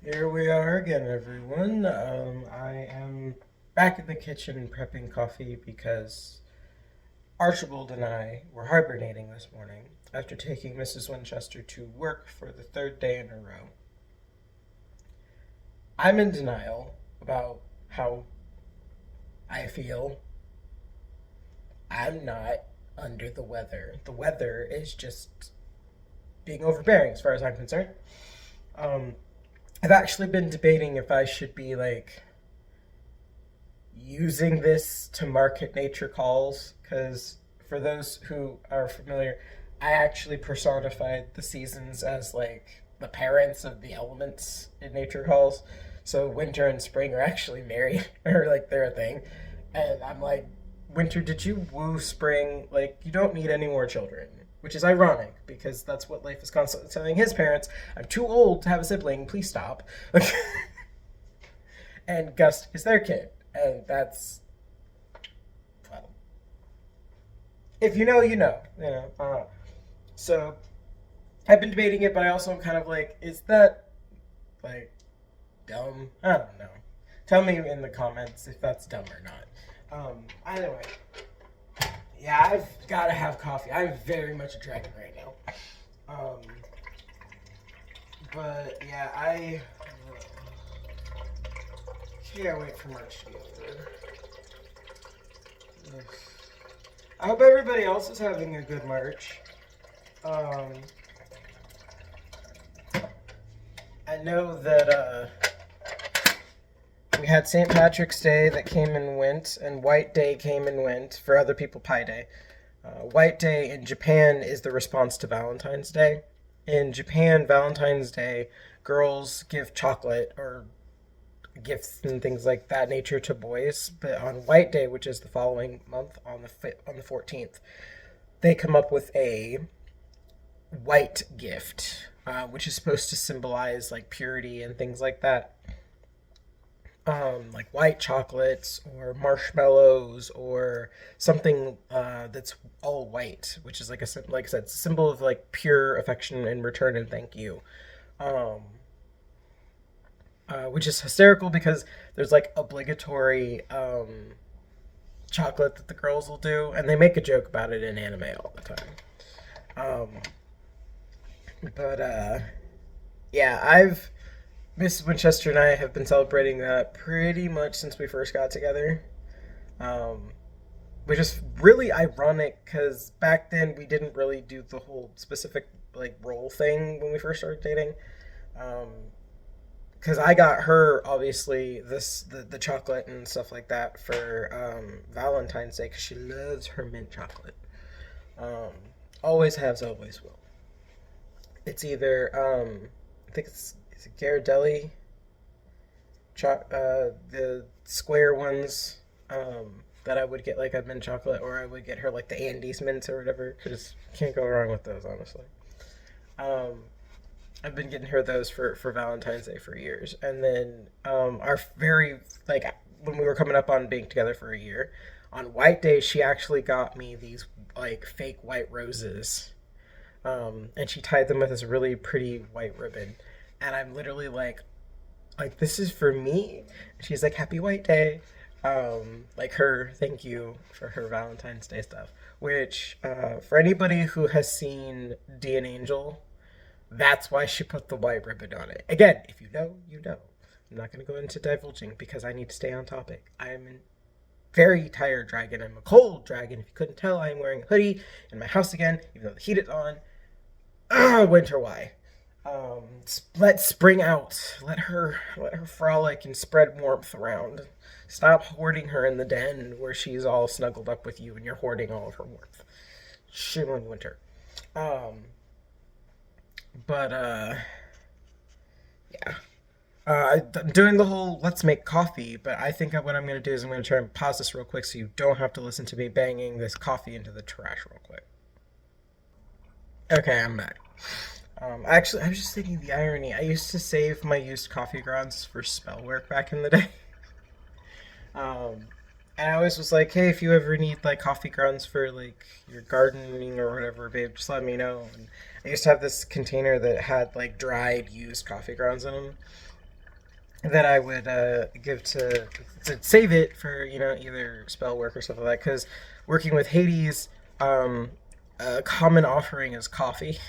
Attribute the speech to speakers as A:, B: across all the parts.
A: Here we are again, everyone. I am back in the kitchen prepping coffee because Archibald and I were hibernating this morning after taking Mrs. Winchester to work for the third day in a row. I'm in denial about how I feel. I'm not under the weather. The weather is just being overbearing as far as I'm concerned. Um, I've actually been debating if I should be using this to market nature calls because for those who are familiar, I actually personified the seasons as the parents of the elements in nature calls. So winter and spring are actually married or they're a thing. And I'm like, winter, did you woo spring? Like, you don't need any more children. Which is ironic because that's what life is constantly telling his parents. I'm too old to have a sibling. Please stop. And Gus is their kid, and that's, well, if you know, you know, So I've been debating it, but I also am kind of like, is that like dumb? I don't know. Tell me in the comments if that's dumb or not. Either way, yeah, I've got to have coffee. I'm very much a dragon right now. Um, but yeah, I can't wait for March to be over. I hope everybody else is having a good March. Um, I know that we had St. Patrick's Day that came and went, and White Day came and went. For other people, Pi Day. White Day in Japan is the response to Valentine's Day. In Japan, Valentine's Day, girls give chocolate or gifts and things like that nature to boys. But on White Day, which is the following month, on the 14th, they come up with a white gift, which is supposed to symbolize like purity and things like that. Like white chocolates or marshmallows or something that's all white, which is like I said, it's a symbol of like pure affection and return and thank you. Um, which is hysterical because there's like obligatory chocolate that the girls will do, and they make a joke about it in anime all the time. Um, but yeah, I've Miss Winchester and I have been celebrating that pretty much since we first got together. Um, which is really ironic because back then we didn't really do the whole specific like role thing when we first started dating. Um, because I got her obviously the chocolate and stuff like that for Valentine's Day because she loves her mint chocolate. Um, always has, always will. It's either I think it's Ghirardelli, the square ones that I would get like a mint chocolate, or I would get her like the Andes mints or whatever. Because can't go wrong with those, honestly. Um, I've been getting her those for Valentine's Day for years, and then our very like when we were coming up on being together for a year, on White Day she actually got me these like fake white roses, and she tied them with this really pretty white ribbon, and I'm literally like this is for me. She's like Happy White Day, like her thank you for her Valentine's Day stuff. Which for anybody who has seen D and Angel, that's why she put the white ribbon on it. Again, if you know, you know. I'm not going to go into divulging because I need to stay on topic. I'm a very tired dragon. I'm a cold dragon. If you couldn't tell, I'm wearing a hoodie in my house again, even though the heat is on. Winter, why? Let spring out. Let her frolic and spread warmth around. Stop hoarding her in the den where she's all snuggled up with you and you're hoarding all of her warmth. Shame on winter. Um, but yeah. I'm doing the whole let's make coffee, but I think what I'm going to do is I'm going to try and pause this real quick so you don't have to listen to me banging this coffee into the trash real quick. Okay, I'm back. Actually, I was just thinking the irony. I used to save my used coffee grounds for spell work back in the day. Um, and I always was like, hey, if you ever need like coffee grounds for like your gardening or whatever, babe, just let me know. And I used to have this container that had like dried used coffee grounds in them. that I would give to save it for either spell work or stuff like that. Because working with Hades, a common offering is coffee.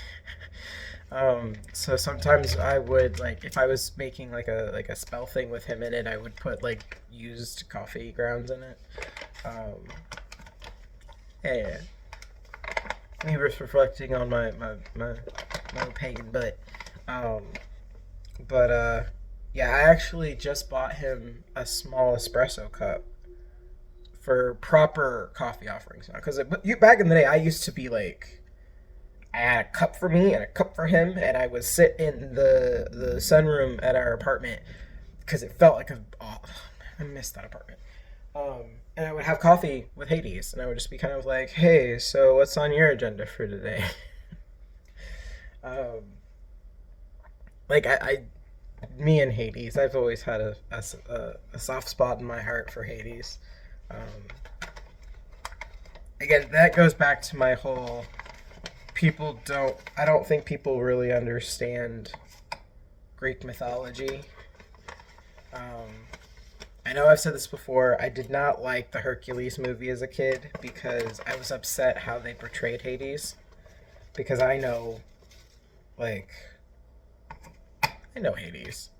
A: So sometimes I would like if I was making like a spell thing with him in it, I would put like used coffee grounds in it. Um, yeah, me reflecting on my pain, um, but yeah, I actually just bought him a small espresso cup for proper coffee offerings now. Because back in the day, I used to be like, I had a cup for me and a cup for him, and I would sit in the sunroom at our apartment because it felt like I missed that apartment. And I would have coffee with Hades, and I would just be kind of like, "Hey, so what's on your agenda for today?" um, like me and Hades, I've always had a soft spot in my heart for Hades. Um, Again, that goes back to my whole I don't think people really understand Greek mythology. Um, I know I've said this before. I did not like the Hercules movie as a kid because I was upset how they portrayed Hades. Because like, I know Hades,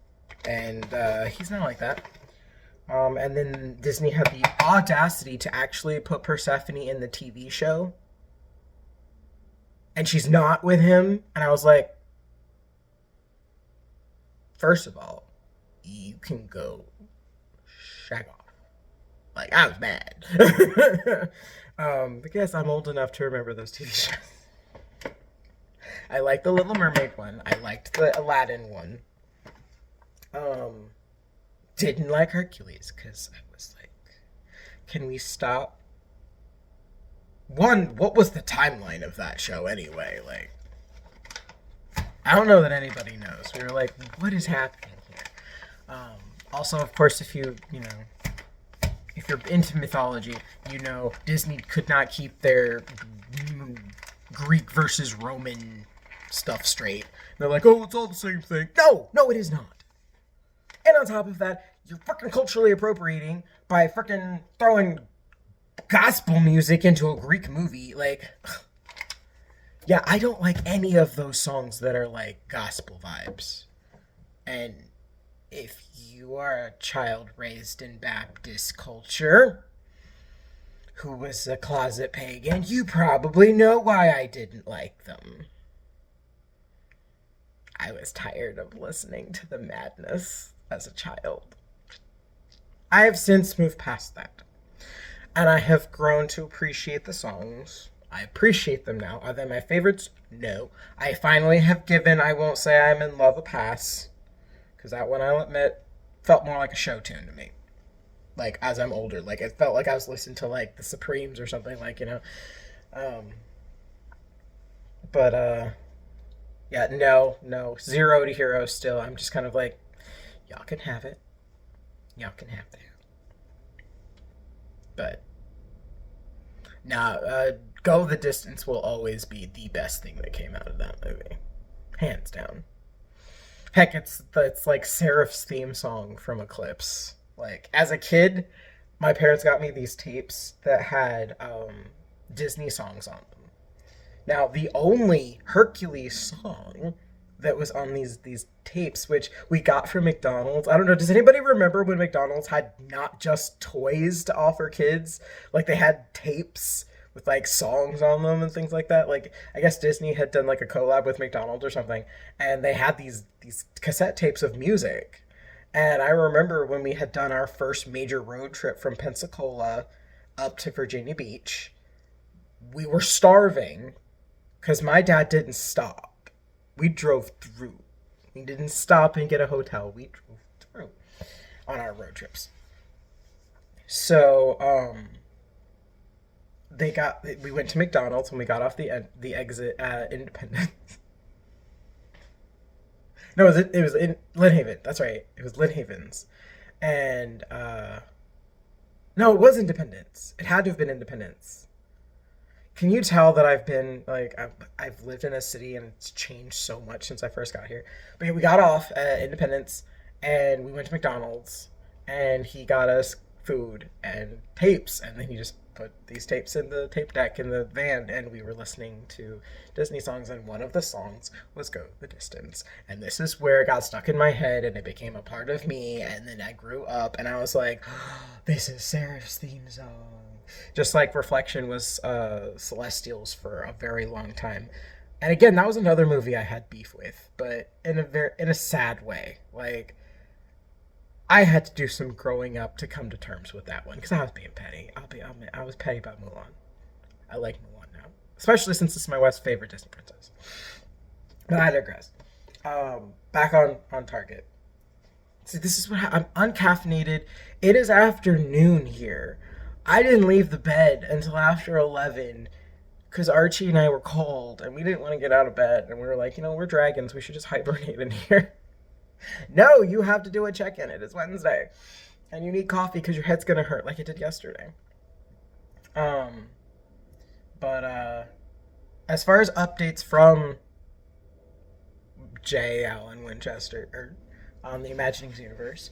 A: and he's not like that. And then Disney had the audacity to actually put Persephone in the TV show, and she's not with him. And I was like, first of all, you can go shag off. Like, I was mad. I guess I'm old enough to remember those TV shows. I liked the Little Mermaid one. I liked the Aladdin one. Didn't like Hercules because I was like, can we stop? One, what was the timeline of that show anyway? Like, I don't know that anybody knows. We were like, what is happening here? Also, of course, if you're into mythology, Disney could not keep their Greek versus Roman stuff straight. They're like, oh, it's all the same thing. No, it is not. And on top of that, you're fucking culturally appropriating by fucking throwing gospel music into a Greek movie. Like, yeah, I don't like any of those songs that are like gospel vibes. And if you are a child raised in Baptist culture who was a closet pagan, you probably know why I didn't like them. I was tired of listening to the madness as a child. I have since moved past that. And I have grown to appreciate the songs. I appreciate them now. Are they my favorites? No. I finally have given I Won't Say I'm in Love a pass. Because that one, I'll admit, felt more like a show tune to me. Like, as I'm older. Like, it felt like I was listening to, like, the Supremes or something, yeah, no. Zero to hero still. I'm just kind of like, y'all can have it. Y'all can have that. But, Go the Distance will always be the best thing that came out of that movie. Hands down. Heck, it's like Seraph's theme song from Eclipse. Like, as a kid, my parents got me these tapes that had Disney songs on them. Now, the only Hercules song that was on these tapes, which we got from McDonald's. I don't know, does anybody remember when McDonald's had not just toys to offer kids? Like, they had tapes with, like, songs on them and things like that. Like, I guess Disney had done, like, a collab with McDonald's or something, and they had these cassette tapes of music. And I remember when we had done our first major road trip from Pensacola up to Virginia Beach, we were starving because my dad didn't stop. We drove through. We didn't stop and get a hotel. We drove through on our road trips. So, we went to McDonald's when we got off the exit at Independence. No, it was in Lynn Haven. That's right. It was Lynn Haven's. And, no, it was Independence. It had to have been Independence. Can you tell that I've lived in a city and it's changed so much since I first got here? But yeah, we got off at Independence, and we went to McDonald's, and he got us food and tapes, and then he just put these tapes in the tape deck in the van, and we were listening to Disney songs, and one of the songs was Go the Distance. And this is where it got stuck in my head, and it became a part of me, and then I grew up, and I was like, oh, this is Sarah's theme song. Just like Reflection was Celestials for a very long time. And again, that was another movie I had beef with, but in a sad way. Like, I had to do some growing up to come to terms with that one because I was being petty. I was petty about Mulan. I like Mulan now, especially since it's my wife's favorite Disney princess. But I digress. Back on target. See, this is what I'm uncaffeinated. It is afternoon here. I didn't leave the bed until after 11 because Archie and I were cold and we didn't want to get out of bed. And we were like, we're dragons. We should just hibernate in here. No, you have to do a check-in. It is Wednesday. And you need coffee because your head's going to hurt like it did yesterday. But as far as updates from J. Allen Winchester or on the Imaginings universe,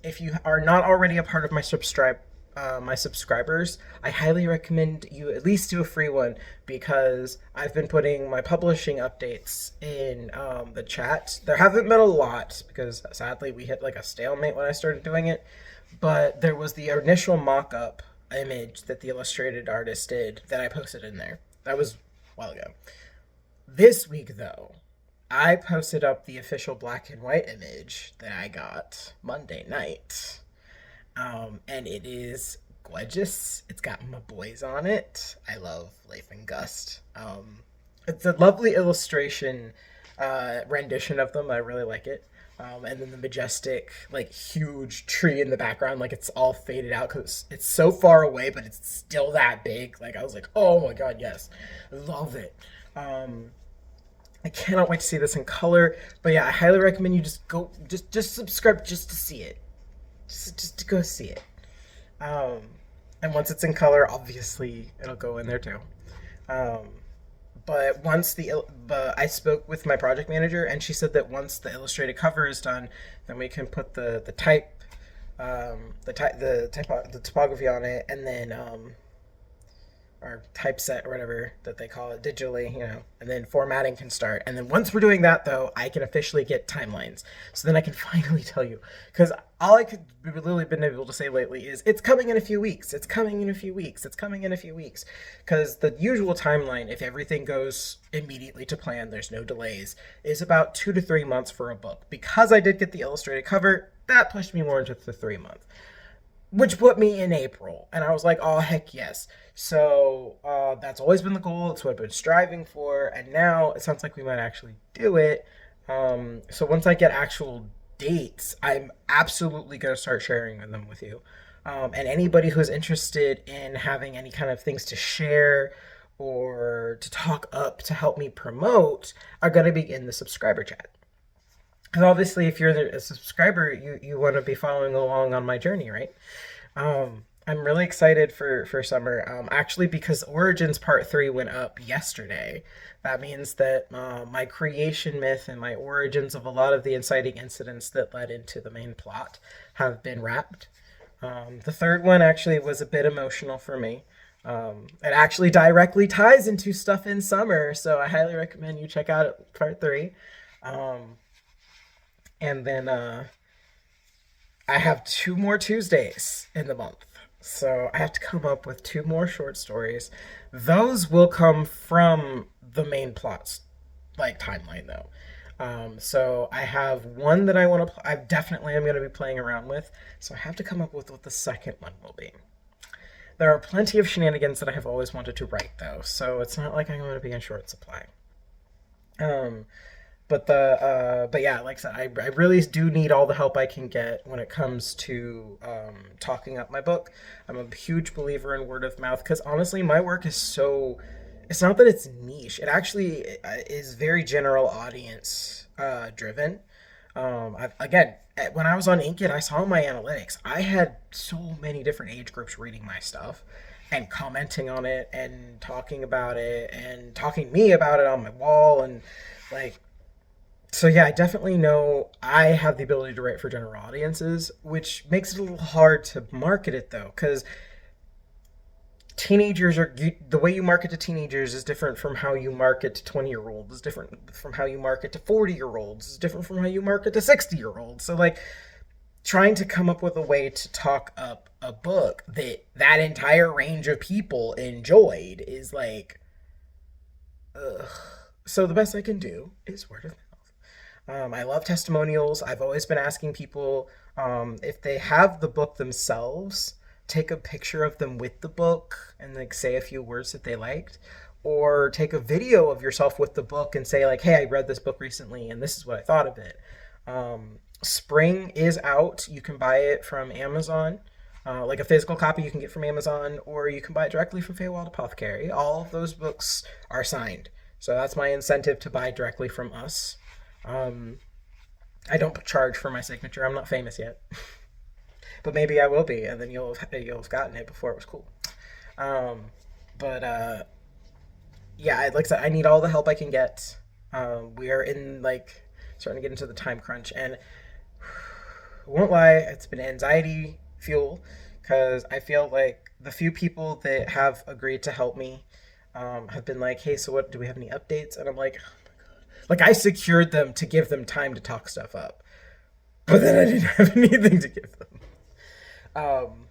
A: if you are not already a part of my subscribers, I highly recommend you at least do a free one because I've been putting my publishing updates in the chat. There haven't been a lot because sadly we hit like a stalemate when I started doing it, but there was the initial mock-up image that the illustrated artist did that I posted in there. That was a while ago. This week though, I posted up the official black and white image that I got Monday night. And it is gorgeous. It's got my boys on it. I love Leif and Gust. It's a lovely illustration rendition of them. I really like it. And then the majestic, like, huge tree in the background, like, it's all faded out because it's so far away, but it's still that big. Like, I was like, oh my god, yes. Love it. I cannot wait to see this in color. But yeah, I highly recommend you just subscribe just to see it. Just to go see it. And once it's in color, obviously it'll go in there too. But I spoke with my project manager, and she said that once the illustrated cover is done, then we can put the typography on it, and then or typeset or whatever that they call it digitally, and then formatting can start. And then once we're doing that, though, I can officially get timelines. So then I can finally tell you, because all I could literally been able to say lately is it's coming in a few weeks. It's coming in a few weeks. It's coming in a few weeks. Because the usual timeline, if everything goes immediately to plan, there's no delays, is about 2 to 3 months for a book. Because I did get the illustrated cover, that pushed me more into the 3 month. Which put me in April. And I was like, oh, heck yes. So that's always been the goal. It's what I've been striving for. And now it sounds like we might actually do it. So once I get actual dates, I'm absolutely going to start sharing them with you. And anybody who's interested in having any kind of things to share or to talk up to help me promote are going to be in the subscriber chat. Because obviously, if you're a subscriber, you want to be following along on my journey, right? I'm really excited for summer, actually, because Origins Part 3 went up yesterday. That means that my creation myth and my origins of a lot of the inciting incidents that led into the main plot have been wrapped. The third one actually was a bit emotional for me. It actually directly ties into stuff in summer, so I highly recommend you check out Part 3. And then I have 2 more Tuesdays in the month. So I have to come up with 2 more short stories. Those will come from the main plots, like timeline though. So I have one that I want to I definitely am going to be playing around with. So I have to come up with what the second one will be. There are plenty of shenanigans that I have always wanted to write though. So it's not like I'm going to be in short supply. But yeah, like I said, I really do need all the help I can get when it comes to talking up my book. I'm a huge believer in word of mouth because honestly, my work is so. It's not that it's niche. It actually is very general audience driven. Again, when I was on Inkit, I saw my analytics. I had so many different age groups reading my stuff and commenting on it and talking about it and talking to me about it on my wall and like. So yeah, I definitely know I have the ability to write for general audiences, which makes it a little hard to market it though, because teenagers are the way you market to teenagers is different from how you market to 20-year-olds, is different from how you market to 40-year-olds, is different from how you market to 60-year-olds. So like trying to come up with a way to talk up a book that that entire range of people enjoyed is like, ugh. So the best I can do is word of mouth. I love testimonials. I've always been asking people if they have the book themselves, take a picture of them with the book and like say a few words that they liked, or take a video of yourself with the book and say like, "Hey, I read this book recently and this is what I thought of it." Spring is out. You can buy it from Amazon. Like a physical copy you can get from Amazon, or you can buy it directly from Feywild Apothecary. All of those books are signed. So that's my incentive to buy directly from us. Um, I don't charge for my signature. I'm not famous yet, but maybe I will be, and then you'll have gotten it before it was cool. Um, but yeah, like I said, I need all the help I can get. We are in like starting to get into the time crunch, and I won't lie, it's been anxiety fuel because I feel like the few people that have agreed to help me have been like, "Hey, so what? Do we have any updates?" And I'm like I secured them to give them time to talk stuff up, but then I didn't have anything to give them. Um,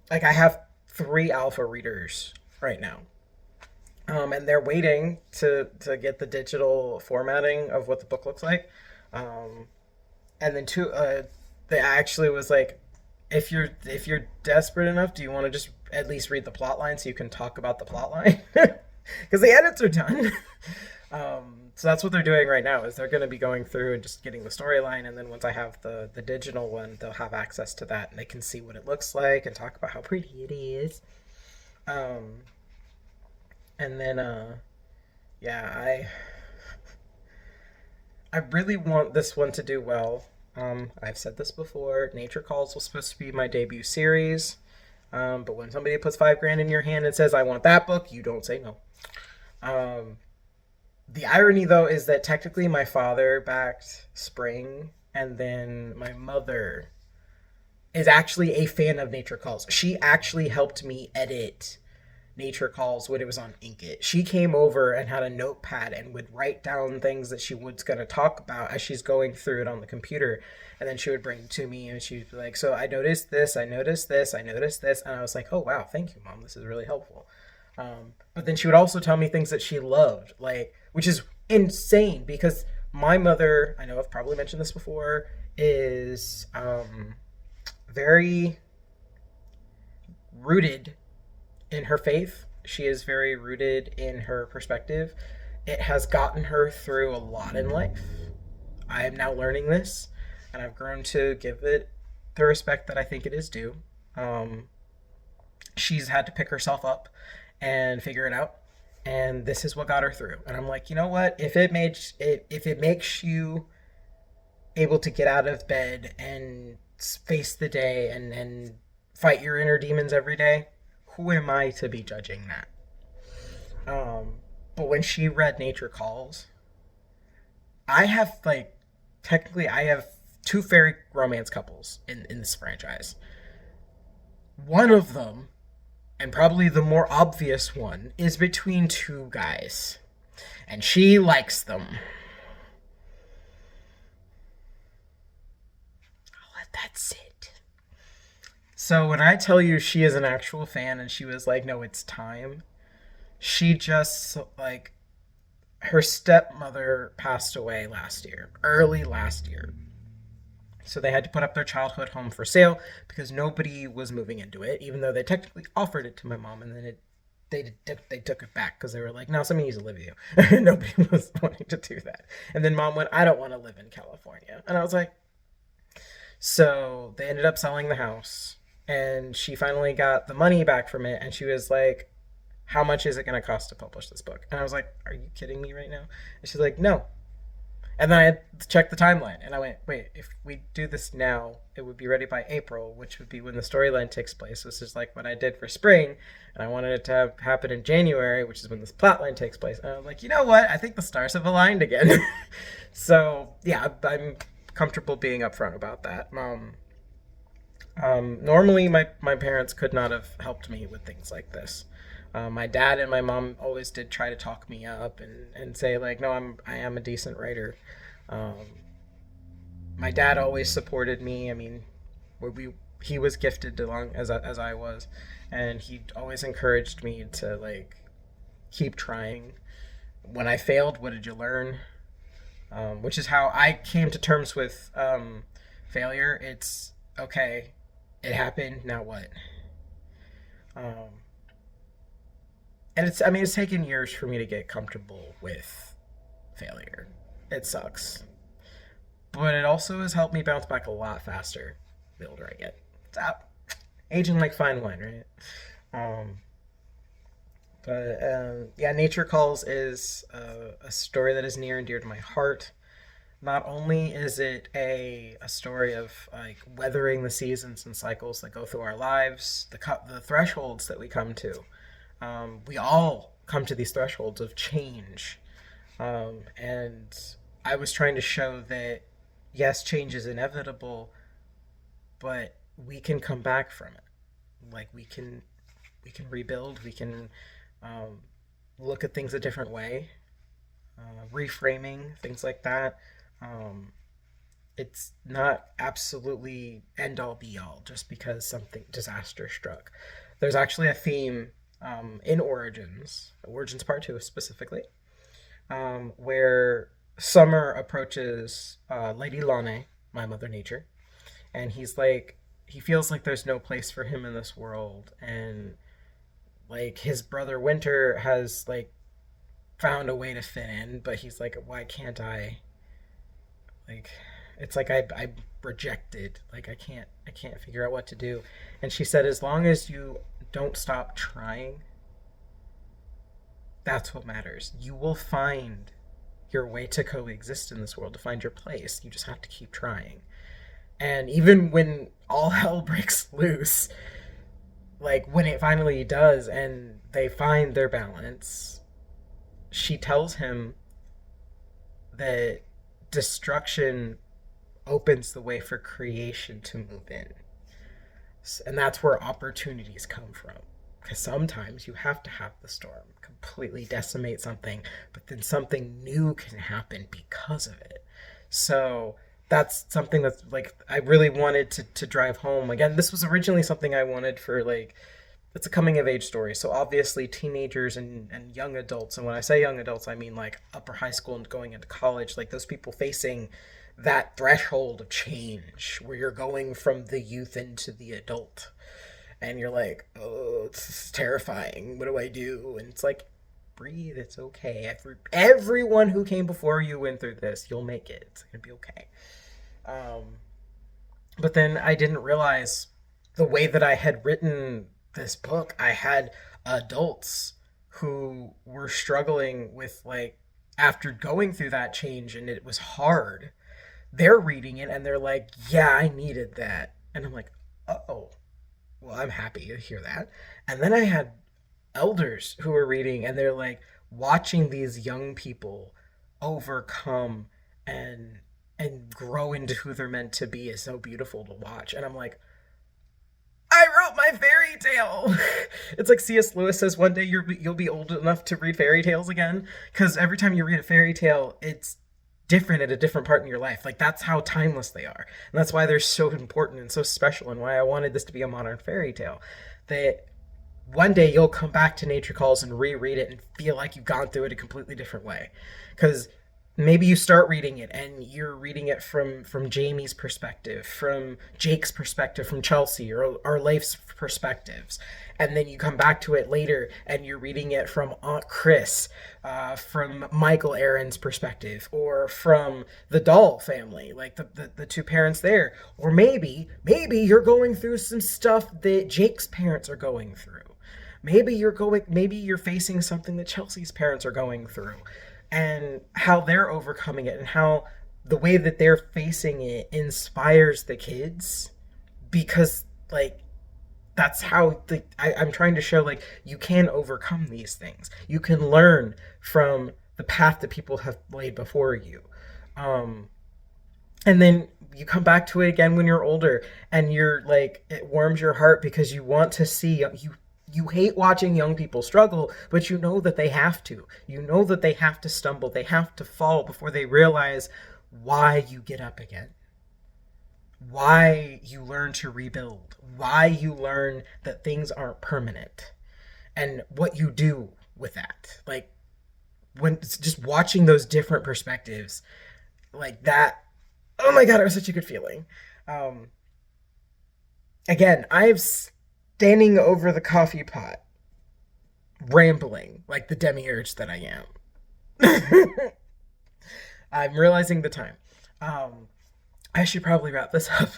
A: like I have three alpha readers right now, and they're waiting to get the digital formatting of what the book looks like. Um, and then two, they actually was like, if you're desperate enough, do you want to just at least read the plot line so you can talk about the plot line? Because the edits are done. So that's what they're doing right now is they're going to be going through and just getting the storyline, and then once I have the digital one, they'll have access to that and they can see what it looks like and talk about how pretty it is. Um, and then yeah, I really want this one to do well. I've said this before. Nature Calls was supposed to be my debut series, but when somebody puts 5 grand in your hand and says I want that book, you don't say no. Um, the irony though is that technically my father backed Spring, and then my mother is actually a fan of Nature Calls. She actually helped me edit Nature Calls when it was on Inkit. She came over and had a notepad and would write down things that she was going to talk about as she's going through it on the computer. And then she would bring it to me and she'd be like, "So I noticed this, I noticed this, I noticed this." And I was like, "Oh, wow, thank you, Mom. This is really helpful." But then she would also tell me things that she loved, like, which is insane because my mother, I know I've probably mentioned this before, is very rooted in her faith. She is very rooted in her perspective. It has gotten her through a lot in life. I am now learning this, and I've grown to give it the respect that I think it is due. Um, she's had to pick herself up and figure it out, and this is what got her through. And I'm like, you know what? If it makes you able to get out of bed and face the day and fight your inner demons every day, who am I to be judging that? But when she read Nature Calls, I have like technically I have two fairy romance couples in this franchise. One of them, and probably the more obvious one, is between two guys. And she likes them. I'll let that sit. So when I tell you she is an actual fan and she was like, "No, it's time," she just like her stepmother passed away last year, early last year. So they had to put up their childhood home for sale because nobody was moving into it, even though they technically offered it to my mom, and then they took it back because they were like, "No, somebody needs to live with you." Nobody was wanting to do that. And then mom went, "I don't want to live in California," and I was like, so they ended up selling the house, and she finally got the money back from it, and she was like, "How much is it going to cost to publish this book?" And I was like, "Are you kidding me right now?" And she's like, "No." And then I checked the timeline, and I went, wait, if we do this now, it would be ready by April, which would be when the storyline takes place. This is like what I did for spring, and I wanted it to happen in January, which is when this plotline takes place. And I was like, you know what? I think the stars have aligned again. So yeah, I'm comfortable being upfront about that. Normally, my parents could not have helped me with things like this. My dad and my mom always did try to talk me up and say like, no, I am a decent writer. Um, my dad always supported me. I mean, he was gifted along as I was, and he always encouraged me to like keep trying. When I failed, what did you learn? Which is how I came to terms with failure. It's okay, it happened. Now what? Um, and it's I mean it's taken years for me to get comfortable with failure. It sucks, but it also has helped me bounce back a lot faster the older I get. It's out. Aging like fine wine, right? Um, but yeah, Nature Calls is a story that is near and dear to my heart. Not only is it a story of like weathering the seasons and cycles that go through our lives, the thresholds that we come to. We all come to these thresholds of change, and I was trying to show that yes, change is inevitable, but we can come back from it. Like we can rebuild. We can um, look at things a different way, reframing things like that. Um, it's not absolutely end all be all just because something disaster struck. There's actually a theme in Origins Part Two specifically, where Summer approaches Lady Lane, my Mother Nature, and he feels like there's no place for him in this world, and like his brother Winter has like found a way to fit in, but he's like, why can't I? Like, it's like I rejected. Like I can't figure out what to do. And she said, as long as you don't stop trying, that's what matters. You will find your way to coexist in this world, to find your place. You just have to keep trying. And even when all hell breaks loose, like when it finally does and they find their balance, she tells him that destruction opens the way for creation to move in. And that's where opportunities come from. Because sometimes you have to have the storm completely decimate something, but then something new can happen because of it. So that's something that's like I really wanted to drive home. Again, this was originally something I wanted for like it's a coming of age story. So obviously teenagers and young adults, and when I say young adults, I mean like upper high school and going into college, like those people facing that threshold of change where you're going from the youth into the adult. And you're like, oh, it's terrifying. What do I do? And it's like, breathe. It's okay. Everyone who came before you went through this. You'll make it. It's gonna be okay. Um, but then I didn't realize the way that I had written this book, I had adults who were struggling with like after going through that change and it was hard. They're reading it and they're like, yeah, I needed that. And I'm like, oh, well, I'm happy to hear that. And then I had elders who were reading and they're like watching these young people overcome and grow into who they're meant to be is so beautiful to watch. And I'm like, I wrote my fairy tale. It's like C.S. Lewis says one day you'll be old enough to read fairy tales again, because every time you read a fairy tale, it's different at a different part in your life. Like that's how timeless they are, and that's why they're so important and so special, and why I wanted this to be a modern fairy tale. That one day you'll come back to Nature Calls and reread it and feel like you've gone through it a completely different way, because maybe you start reading it and you're reading it from Jamie's perspective, from Jake's perspective, from Chelsea or Leif's perspectives, and then you come back to it later and you're reading it from Aunt Chris, from Michael Aaron's perspective, or from the Dahl family, like the two parents there, or maybe you're going through some stuff that Jake's parents are going through. Maybe you're facing something that Chelsea's parents are going through. and how they're overcoming it, and how the way that they're facing it inspires the kids, because like that's how I'm trying to show like you can overcome these things. You can learn from the path that people have laid before you. Um, and then you come back to it again when you're older, and you're like, it warms your heart because you want to see you hate watching young people struggle, but you know that they have to. You know that they have to stumble, they have to fall before they realize why you get up again, why you learn to rebuild, why you learn that things aren't permanent, and what you do with that. Like, when it's just watching those different perspectives like that, oh my god, it was such a good feeling. Um, Again, I'm standing over the coffee pot, rambling like the demiurge that I am. I'm realizing the time. Um, I should probably wrap this up.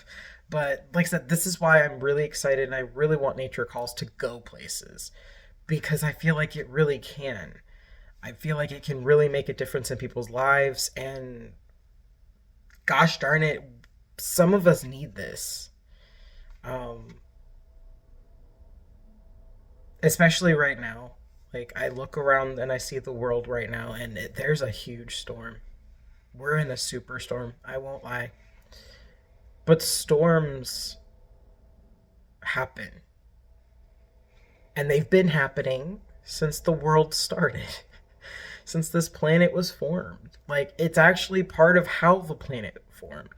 A: But like I said, this is why I'm really excited and I really want Nature Calls to go places, because I feel like it really can. I feel like it can really make a difference in people's lives, and gosh darn it, some of us need this. Um, Especially right now. Like, I look around and I see the world right now, and there's a huge storm. We're in a superstorm, I won't lie. But storms happen, and they've been happening since the world started, since this planet was formed. Like, it's actually part of how the planet formed.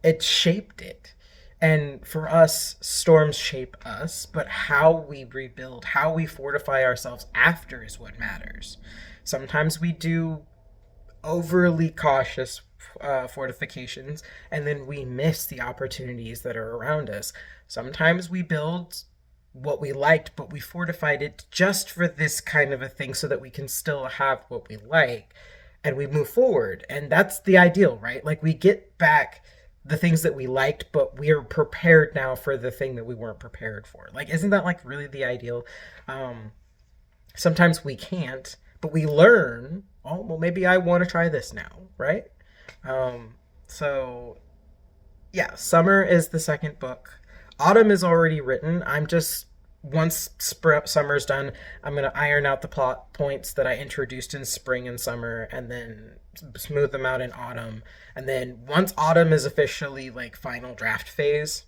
A: It shaped it. And for us, storms shape us, but how we rebuild, how we fortify ourselves after is what matters. Sometimes we do overly cautious fortifications, and then we miss the opportunities that are around us. Sometimes we build what we liked, but we fortified it just for this kind of a thing so that we can still have what we like, and we move forward. And that's the ideal, right? Like, we get back the things that we liked, but we're prepared now for the thing that we weren't prepared for. Like, isn't that like really the ideal? Um, Sometimes we can't, but we learn. Oh, well, maybe I want to try this now, right? Um, so yeah, summer is the second book. Autumn is already written. I'm just once summer's done, I'm gonna iron out the plot points that I introduced in spring and summer, and then smooth them out in autumn. And then once autumn is officially like final draft phase,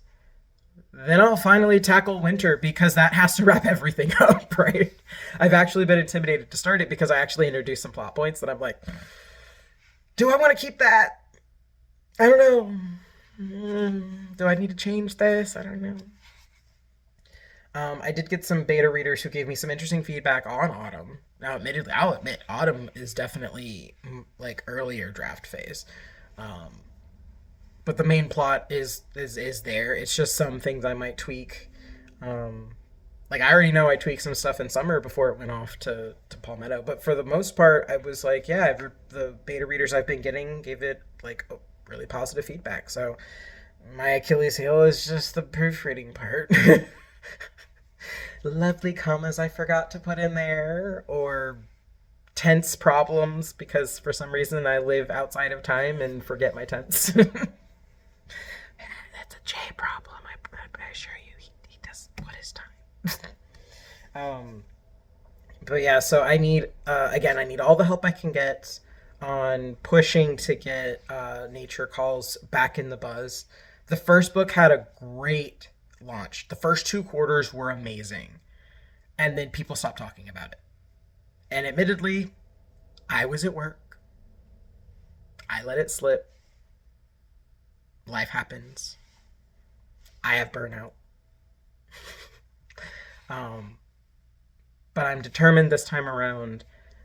A: then I'll finally tackle winter, because that has to wrap everything up, right? I've actually been intimidated to start it because I actually introduced some plot points that I'm like, do I want to keep that? I don't know. Do I need to change this? I don't know. I did get some beta readers who gave me some interesting feedback on Autumn. Now, admittedly, I'll admit Autumn is definitely like earlier draft phase, um, but the main plot is there. It's just some things I might tweak. Um, like, I already know I tweaked some stuff in summer before it went off to Palmetto, but for the most part, I was like, yeah, the beta readers I've been getting gave it like really positive feedback. So my Achilles heel is just the proofreading part. Lovely commas I forgot to put in there, or tense problems because for some reason I live outside of time and forget my tense. That's a Jay problem. I assure you, he does what is time. um, but yeah, so I need again, I need all the help I can get on pushing to get Nature Calls back in the buzz. The first book had a great launch. The first two quarters were amazing, and then people stopped talking about it. And admittedly, I was at work. I let it slip. Life happens. I have burnout. um, but I'm determined this time around.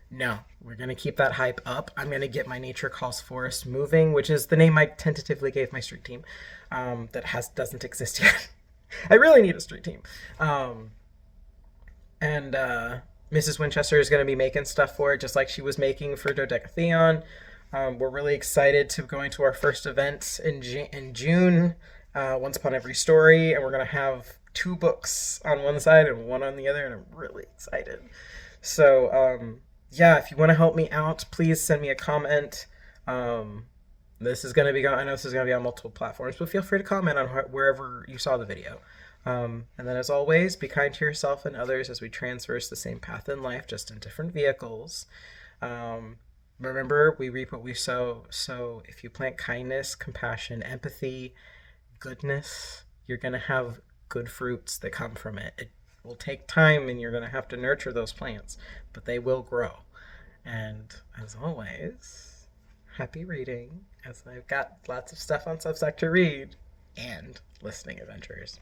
A: No, we're going to keep that hype up. I'm going to get my Nature Calls Forest moving, which is the name I tentatively gave my street team, that doesn't exist yet. I really need a street team. And Mrs. Winchester is going to be making stuff for it, just like she was making for Dodecatheon. We're really excited to going to our first event in June, Once Upon Every Story, and we're going to have 2 books on one side and 1 on the other, and I'm really excited. So, yeah, if you want to help me out, please send me a comment. Um, this is going to be I know this is going to be on multiple platforms, but feel free to comment on wherever you saw the video. And then, as always, be kind to yourself and others as we transverse the same path in life, just in different vehicles. Um, Remember, we reap what we sow. So if you plant kindness, compassion, empathy, goodness, you're going to have good fruits that come from it. It will take time and you're going to have to nurture those plants, but they will grow. And as always, happy reading, as I've got lots of stuff on Substack to read, and listening adventures.